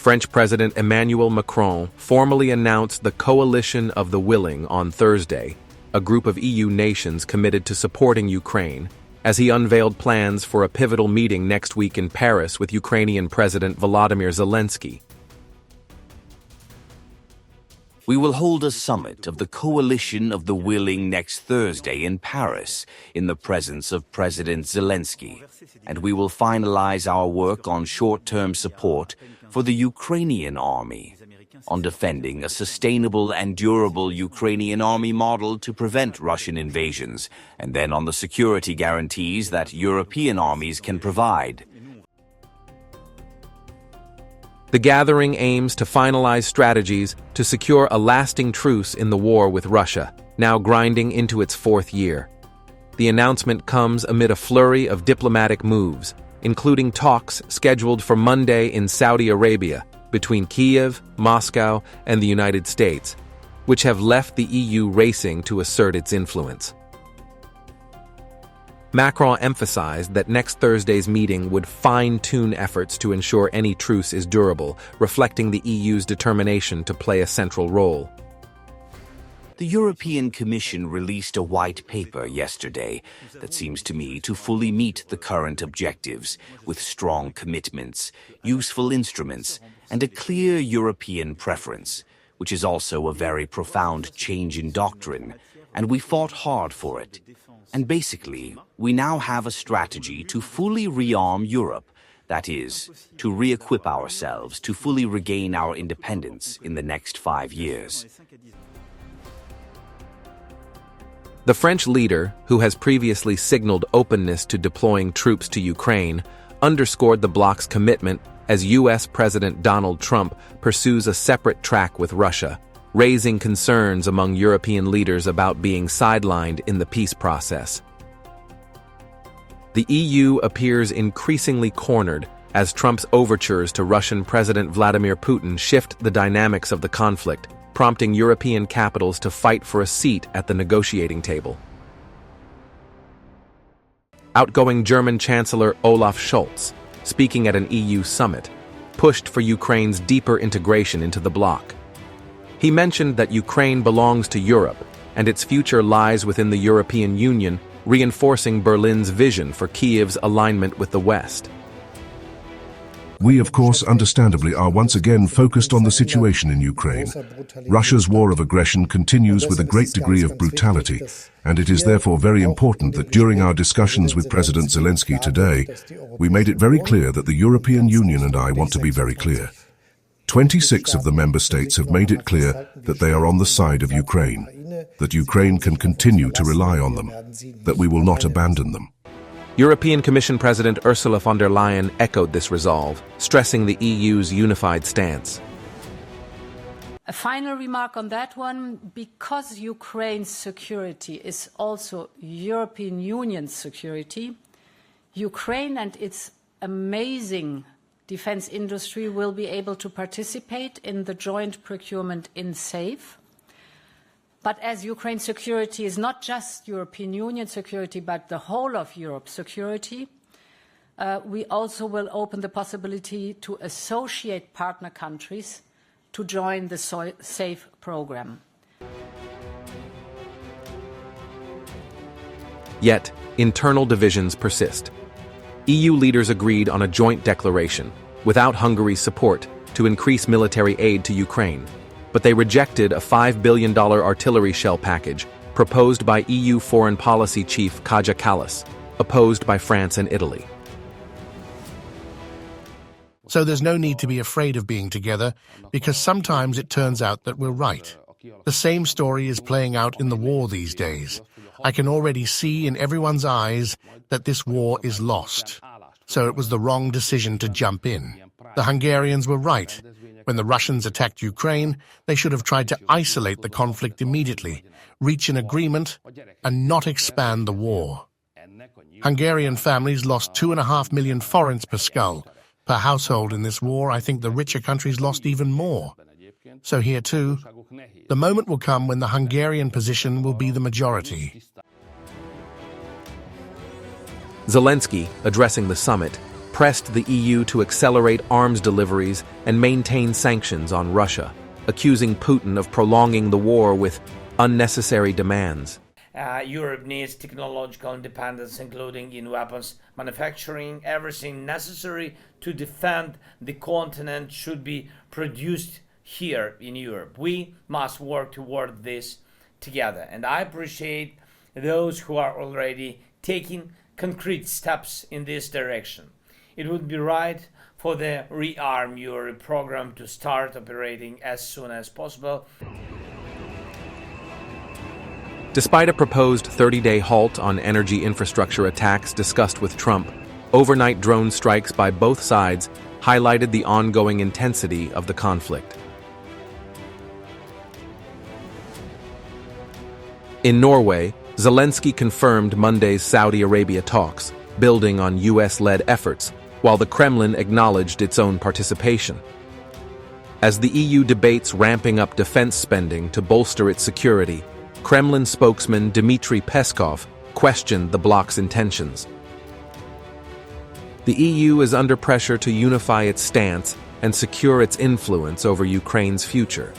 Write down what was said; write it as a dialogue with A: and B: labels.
A: French President Emmanuel Macron formally announced the Coalition of the Willing on Thursday, a group of EU nations committed to supporting Ukraine, as he unveiled plans for a pivotal meeting next week in Paris with Ukrainian President Volodymyr Zelensky.
B: We will hold a summit of the Coalition of the Willing next Thursday in Paris in the presence of President Zelensky, and we will finalize our work on short-term support for the Ukrainian army, on defending a sustainable and durable Ukrainian army model to prevent Russian invasions, and then on the security guarantees that European armies can provide.
A: The gathering aims to finalize strategies to secure a lasting truce in the war with Russia, now grinding into its fourth year. The announcement comes amid a flurry of diplomatic moves, including talks scheduled for Monday in Saudi Arabia between Kyiv, Moscow, and the United States, which have left the EU racing to assert its influence. Macron emphasized that next Thursday's meeting would fine-tune efforts to ensure any truce is durable, reflecting the EU's determination to play a central role.
B: The European Commission released a white paper yesterday that seems to me to fully meet the current objectives, with strong commitments, useful instruments, and a clear European preference, which is also a very profound change in doctrine, and we fought hard for it. And basically, we now have a strategy to fully rearm Europe, that is, to re-equip ourselves to fully regain our independence in the next 5 years.
A: The French leader, who has previously signaled openness to deploying troops to Ukraine, underscored the bloc's commitment as U.S. President Donald Trump pursues a separate track with Russia, raising concerns among European leaders about being sidelined in the peace process. The EU appears increasingly cornered as Trump's overtures to Russian President Vladimir Putin shift the dynamics of the conflict, prompting European capitals to fight for a seat at the negotiating table. Outgoing German Chancellor Olaf Scholz, speaking at an EU summit, pushed for Ukraine's deeper integration into the bloc. He mentioned that Ukraine belongs to Europe, and its future lies within the European Union, reinforcing Berlin's vision for Kyiv's alignment with the West.
C: We, of course, understandably are once again focused on the situation in Ukraine. Russia's war of aggression continues with a great degree of brutality, and it is therefore very important that during our discussions with President Zelensky today, we made it very clear that the European Union and I want to be very clear. 26 of the member states have made it clear that they are on the side of Ukraine, that Ukraine can continue to rely on them, that we will not abandon them.
A: European Commission President Ursula von der Leyen echoed this resolve, stressing the EU's unified stance.
D: A final remark on that one, because Ukraine's security is also European Union's security, Ukraine and its amazing defense industry will be able to participate in the joint procurement in SAFE. But as Ukraine's security is not just European Union security, but the whole of Europe's security, we also will open the possibility to associate partner countries to join the SAFE program.
A: Yet, internal divisions persist. EU leaders agreed on a joint declaration, without Hungary's support, to increase military aid to Ukraine, but they rejected a $5 billion artillery shell package proposed by EU Foreign Policy Chief Kaja Kallas, opposed by France and Italy.
E: So there's no need to be afraid of being together, because sometimes it turns out that we're right. The same story is playing out in the war these days. I can already see in everyone's eyes that this war is lost. So it was the wrong decision to jump in. The Hungarians were right. When the Russians attacked Ukraine, they should have tried to isolate the conflict immediately, reach an agreement, and not expand the war. Hungarian families lost 2.5 million forints per skull. Per household in this war, I think the richer countries lost even more. So here too, the moment will come when the Hungarian position will be the majority.
A: Zelensky, addressing the summit, pressed the EU to accelerate arms deliveries and maintain sanctions on Russia, accusing Putin of prolonging the war with unnecessary demands.
F: Europe needs technological independence, including in weapons manufacturing. Everything necessary to defend the continent should be produced here in Europe. We must work toward this together. And I appreciate those who are already taking concrete steps in this direction. It would be right for the rearm Europe program to start operating as soon as possible.
A: Despite a proposed 30-day halt on energy infrastructure attacks discussed with Trump, overnight drone strikes by both sides highlighted the ongoing intensity of the conflict. In Norway, Zelenskyy confirmed Monday's Saudi Arabia talks, building on US-led efforts, while the Kremlin acknowledged its own participation. As the EU debates ramping up defense spending to bolster its security, Kremlin spokesman Dmitry Peskov questioned the bloc's intentions. The EU is under pressure to unify its stance and secure its influence over Ukraine's future.